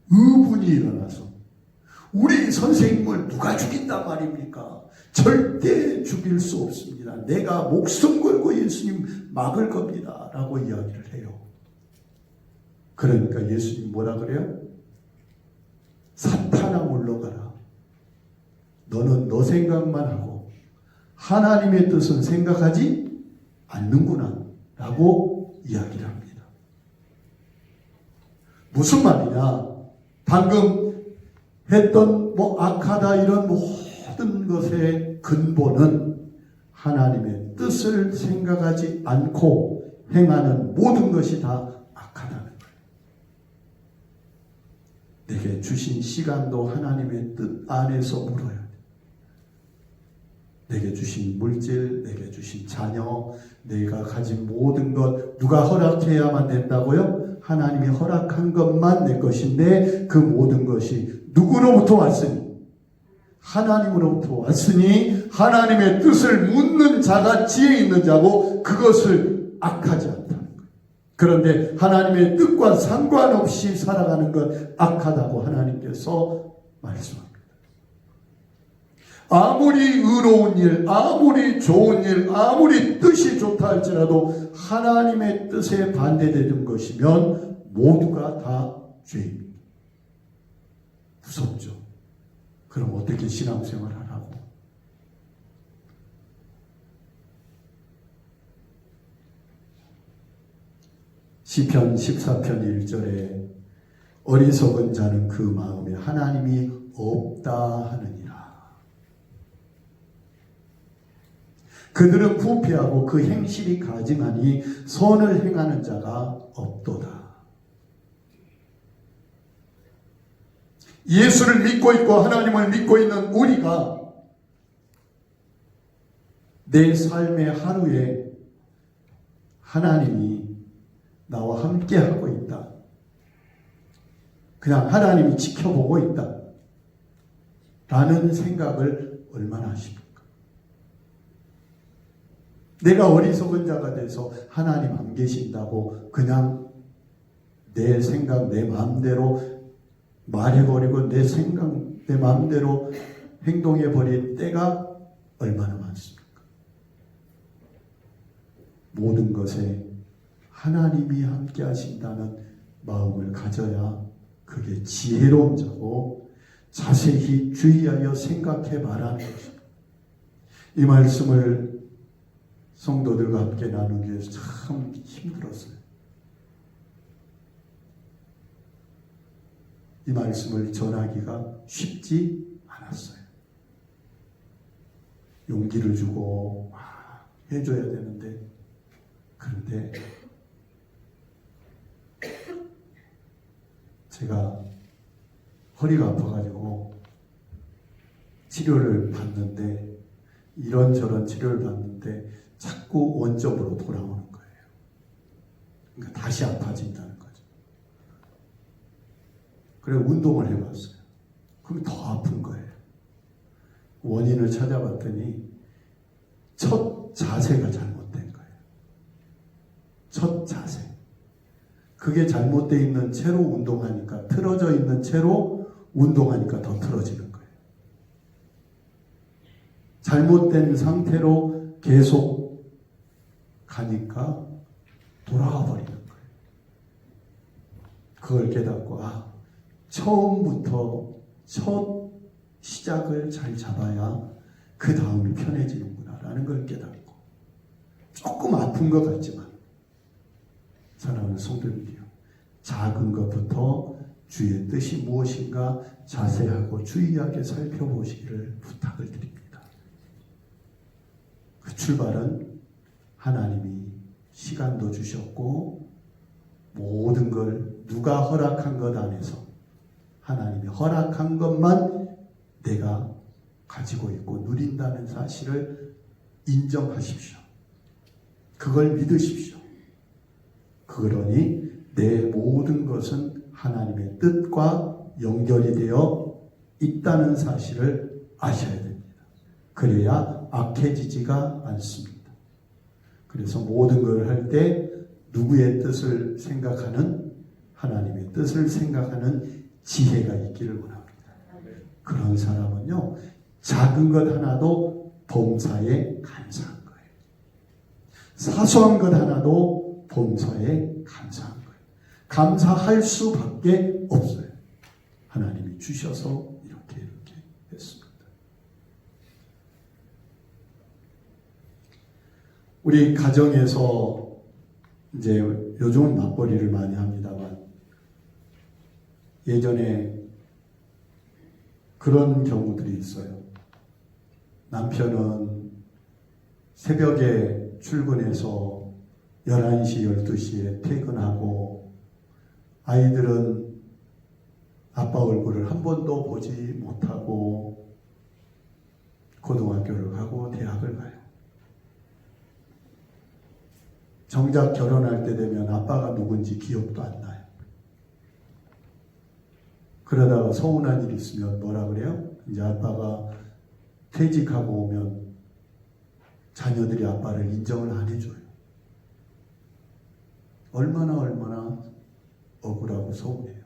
의분이 일어나서 우리 선생님을 누가 죽인단 말입니까? 절대 죽일 수 없습니다. 내가 목숨 걸고 예수님 막을 겁니다 라고 이야기를 해요. 그러니까 예수님 뭐라 그래요? 사탄아 물러가라. 너는 너 생각만 하고 하나님의 뜻은 생각하지 않는구나 라고 이야기를 합니다. 무슨 말이냐? 방금 했던 뭐 악하다 이런 모든 것의 근본은 하나님의 뜻을 생각하지 않고 행하는 모든 것이 다 악하다는 거예요. 내게 주신 시간도 하나님의 뜻 안에서 물어야 돼. 내게 주신 물질, 내게 주신 자녀, 내가 가진 모든 것 누가 허락해야만 된다고요? 하나님이 허락한 것만 내 것인데 그 모든 것이 누구로부터 왔으니? 하나님으로부터 왔으니 하나님의 뜻을 묻는 자가 지혜 있는 자고 그것을 악하지 않다는 거예요. 그런데 하나님의 뜻과 상관없이 살아가는 건 악하다고 하나님께서 말씀합니다. 아무리 의로운 일, 아무리 좋은 일, 아무리 뜻이 좋다 할지라도 하나님의 뜻에 반대되는 것이면 모두가 다 죄입니다. 무섭죠. 그럼 어떻게 신앙생활을 하라고? 시편 14편 1절에 어리석은 자는 그 마음에 하나님이 없다 하느니라. 그들은 부패하고 그 행실이 가증하니 선을 행하는 자가 없도다. 예수를 믿고 있고 하나님을 믿고 있는 우리가 내 삶의 하루에 하나님이 나와 함께 하고 있다. 그냥 하나님이 지켜보고 있다. 라는 생각을 얼마나 하십니까? 내가 어리석은 자가 돼서 하나님 안 계신다고 그냥 내 생각, 내 마음대로 말해버리고 내 생각, 내 마음대로 행동해버린 때가 얼마나 많습니까? 모든 것에 하나님이 함께 하신다는 마음을 가져야 그게 지혜로운 자고 자세히 주의하여 생각해 말하는 것입니다. 이 말씀을 성도들과 함께 나누기 위해서 참 힘들었어요. 이 말씀을 전하기가 쉽지 않았어요. 용기를 주고 막 해줘야 되는데 그런데 제가 허리가 아파가지고 치료를 받는데, 이런저런 치료를 받는데 자꾸 원점으로 돌아오는 거예요. 그러니까 다시 아파진다는 거죠. 그래 운동을 해봤어요. 그럼 더 아픈 거예요. 원인을 찾아봤더니 첫 자세가 잘못된 거예요. 첫 자세. 그게 잘못되어 있는 채로 운동하니까, 틀어져 있는 채로 운동하니까 더 틀어지는 거예요. 잘못된 상태로 계속 가니까 돌아와 버리는 거예요. 그걸 깨닫고, 처음부터 첫 시작을 잘 잡아야 그 다음이 편해지는구나 라는 걸 깨닫고, 조금 아픈 것 같지만 사랑하는 성도님이요, 작은 것부터 주의 뜻이 무엇인가 자세하고 주의하게 살펴보시기를 부탁을 드립니다. 그 출발은 하나님이 시간도 주셨고, 모든 걸 누가 허락한 것 안에서 하나님이 허락한 것만 내가 가지고 있고 누린다는 사실을 인정하십시오. 그걸 믿으십시오. 그러니 내 모든 것은 하나님의 뜻과 연결이 되어 있다는 사실을 아셔야 됩니다. 그래야 악해지지가 않습니다. 그래서 모든 걸 할 때 누구의 뜻을 생각하는, 하나님의 뜻을 생각하는 지혜가 있기를 원합니다. 그런 사람은요, 작은 것 하나도 범사에 감사한 거예요. 사소한 것 하나도 범사에 감사한 거예요. 감사할 수밖에 없어요. 하나님이 주셔서 이렇게 했습니다. 우리 가정에서 이제 요즘은 맞벌이를 많이 합니다만, 예전에 그런 경우들이 있어요. 남편은 새벽에 출근해서 11시, 12시에 퇴근하고, 아이들은 아빠 얼굴을 한 번도 보지 못하고 고등학교를 가고 대학을 가요. 정작 결혼할 때 되면 아빠가 누군지 기억도 안 나요. 그러다가 서운한 일 있으면 뭐라 그래요? 이제 아빠가 퇴직하고 오면 자녀들이 아빠를 인정을 안 해줘요. 얼마나 억울하고 서운해요.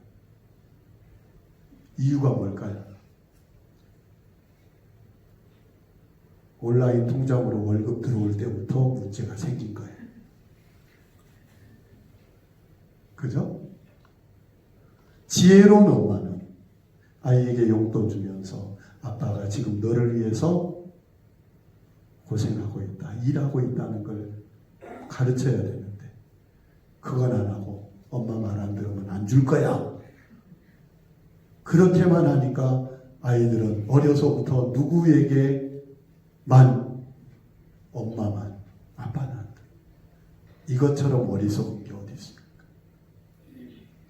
이유가 뭘까요? 온라인 통장으로 월급 들어올 때부터 문제가 생긴 거예요. 그죠? 지혜로운 엄마는 아이에게 용돈 주면서 아빠가 지금 너를 위해서 고생하고 있다, 일하고 있다는 걸 가르쳐야 되는데, 그건 안 하고 엄마 말 안 들으면 안 줄 거야. 그렇게만 하니까 아이들은 어려서부터 누구에게만, 엄마만, 아빠는 안 돼. 이것처럼 어리석은 게 어디 있습니까?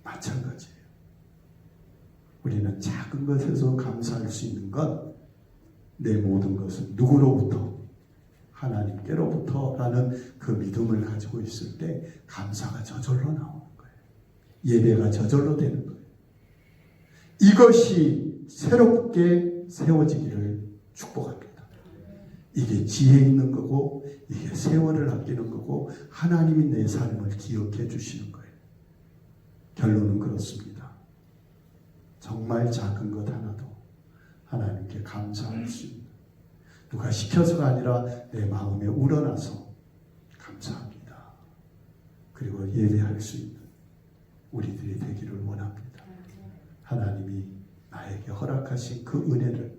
마찬가지예요. 우리는 작은 것에서 감사할 수 있는 것, 내 모든 것은 누구로부터? 하나님께로부터 라는 그 믿음을 가지고 있을 때 감사가 저절로 나오는 거예요. 예배가 저절로 되는 거예요. 이것이 새롭게 세워지기를 축복합니다. 이게 지혜 있는 거고, 이게 세월을 아끼는 거고, 하나님이 내 삶을 기억해 주시는 거예요. 결론은 그렇습니다. 정말 작은 것 하나도 하나님께 감사할 수 있는, 누가 시켜서가 아니라 내 마음에 우러나서 감사합니다. 그리고 예배할 수 있는 우리들이 되기를 원합니다. 하나님이 나에게 허락하신 그 은혜를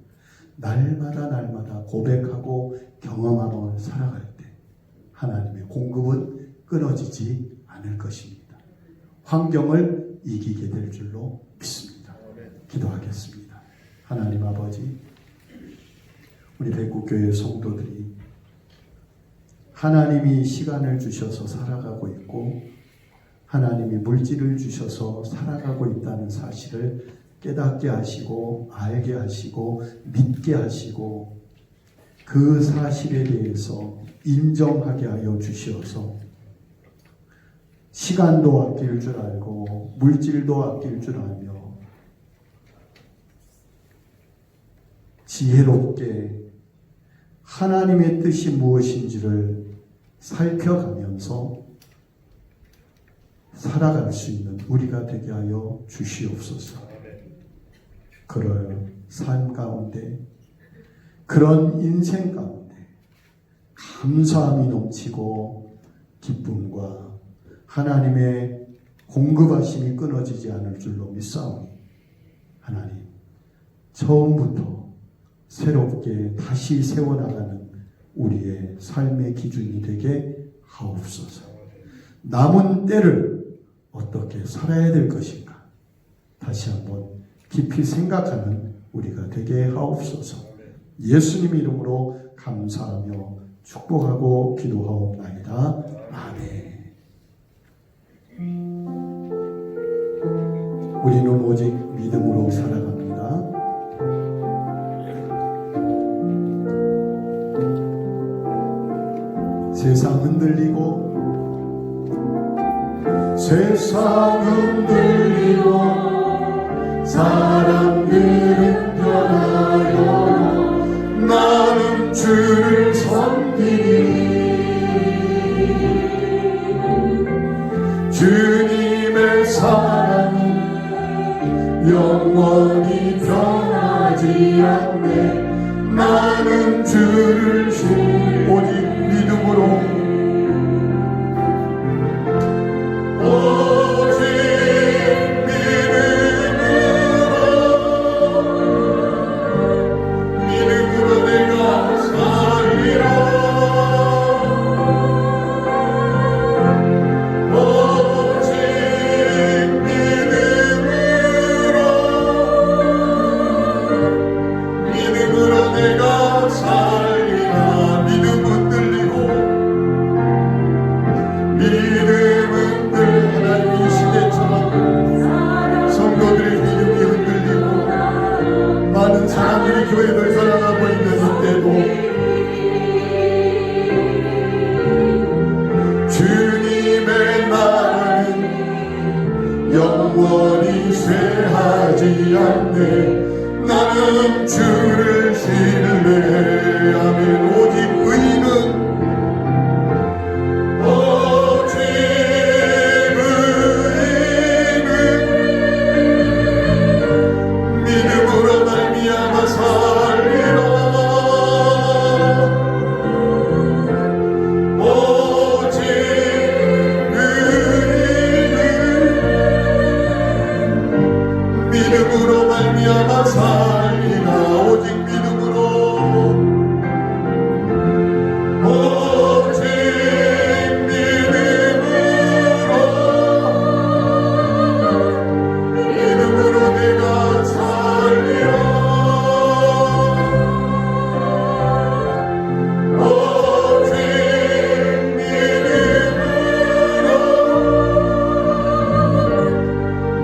날마다 고백하고 경험하며 살아갈 때 하나님의 공급은 끊어지지 않을 것입니다. 환경을 이기게 될 줄로 믿습니다. 기도하겠습니다. 하나님 아버지, 우리 백국교회 성도들이 하나님이 시간을 주셔서 살아가고 있고, 하나님이 물질을 주셔서 살아가고 있다는 사실을 깨닫게 하시고 알게 하시고 믿게 하시고 그 사실에 대해서 인정하게 하여 주시어서 시간도 아낄 줄 알고 물질도 아낄 줄 알며 지혜롭게 하나님의 뜻이 무엇인지를 살펴가면서 살아갈 수 있는 우리가 되게 하여 주시옵소서. 그럴 삶 가운데, 그런 인생 가운데 감사함이 넘치고 기쁨과 하나님의 공급하심이 끊어지지 않을 줄로 믿사오니 하나님 처음부터 새롭게 다시 세워나가는 우리의 삶의 기준이 되게 하옵소서. 남은 때를 어떻게 살아야 될 것인가 다시 한번 깊이 생각하는 우리가 되게 하옵소서. 예수님 이름으로 감사하며 축복하고 기도하옵나이다. 아멘. 우리는 오직 믿음으로 살아갑니다. 세상 흔들리고 사람들은 변하여 나는 주를 섬기리. 주님의 사랑은 영원히 변하지 않네. 나는 주를 오직 믿음으로 교회를 살아가고 있는 이때도 주님의 나라는 영원히 쇠하지 않네. 나는 주를 신뢰하면 오직 의인은 믿음으로 말미암아 살리라. 오직 의인은 믿음으로 말미암아 살리라. 오직 믿음으로 오직 믿음으로 내가 살리라. 오직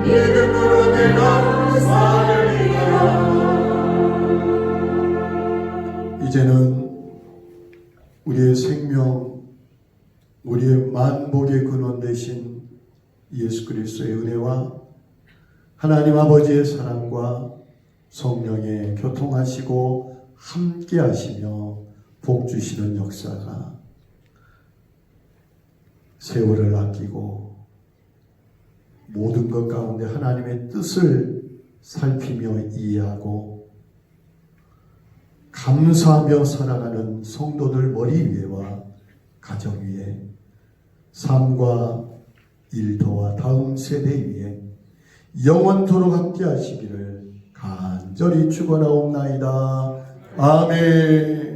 믿음으로 내가 살리라. 이제는 우리의 생명, 우리의 만복의 근원 되신 예수 그리스도의 은혜와 하나님 아버지의 사랑과 성령의 교통하시고 함께 하시며 복 주시는 역사가 세월을 아끼고 모든 것 가운데 하나님의 뜻을 살피며 이해하고 감사하며 살아가는 성도들 머리 위에와 가정 위에 삶과 일터와 다음 세대 위에 영원토록 함께 하시기를 간절히 축원하옵나이다. 아멘.